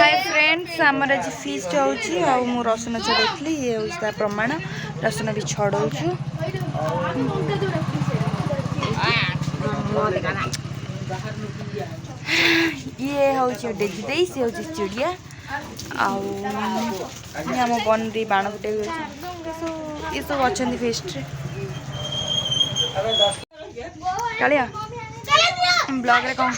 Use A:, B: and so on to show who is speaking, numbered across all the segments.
A: hi friends आमर आज feast होची आ मु रसुन छड़ेतली ये होता प्रमाण रसुन भी छड़ौछु ये होची डेजी देई से होची चिड़िया आउ आम बन दी बाण गुटे ये सब अच्छा फेस्ट कालिया ब्लॉग रे कौन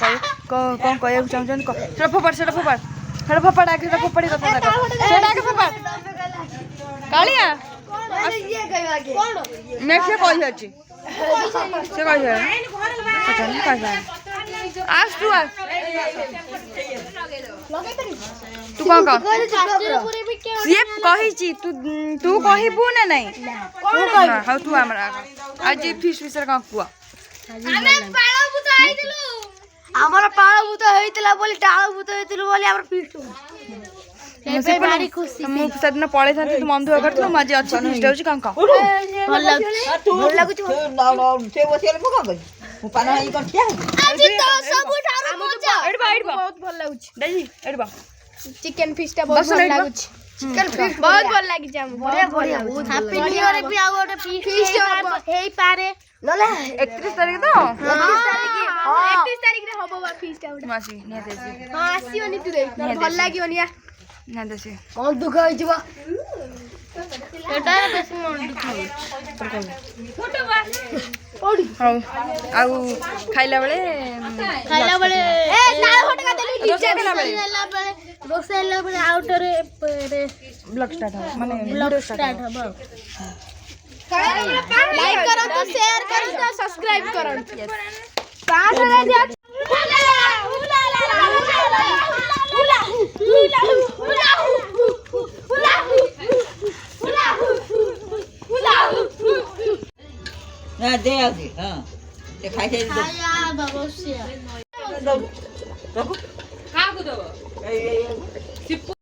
A: कहया चाहछन सेटा फोपाड़ सेटा फोपाड़ सेटा फोपाड़ आके सेटा फोपाड़ी कथा सेटा आके फोपाड़ कालिया नेक्स्ट से कहि अछि से कहि अच्छा नहीं कहि आज तू आज तू कौन कह ये कहि छी तू कहिबू ना नहीं तू कह हाउ तू हमरा आज फिश फिशर का कुआ
B: आमर पाळ भूत होइतला बोली टाळ भूत होइतलु बोली आमर फीस्ट हे भारी खुशी
A: मु सदन पळे थांती तू मन दुख करथु माजे अछि फिस्ट होछि कां का
B: भल लागु
C: से बसियल मु का गई मु पाना ई कोन क्या
B: আজি तो सब ठारो मजा
A: एडबा
B: बहुत भल लागु
A: दादी एडबा
B: चिकन फिस्ट बहुत भल लागु चिकन फिस्ट बहुत भल लागि जाम बढ़िया बढ़िया हैप्पी न्यू ईयर भी आ गोटे फिस्ट हेई पारे नले
A: 31 तारिख तो
B: 31 तारिख रे होबो बा फिस्ट आउट
A: मासी ने देसी
B: हां आसीओनी तू रे भल लागिओनी या
A: ना देसी
B: कोन दुख होई जबा एटा बेसी मन दुख होई फोटो बा ओडी
A: हाउ आउ खाइला बेले
B: ए ताळ फटका देली नीचे खाइला बेले रोसेला बेले आउटर रे
A: ब्लॉग स्टार्ट हो माने
B: ब्लॉग स्टार्ट हो लाइक करो तो शेयर करो तो सब्सक्राइब करो कहां से ले जा
C: दे आदि हां ते खाइ दे
B: खाया बाबूसिया
C: रखो का को दबो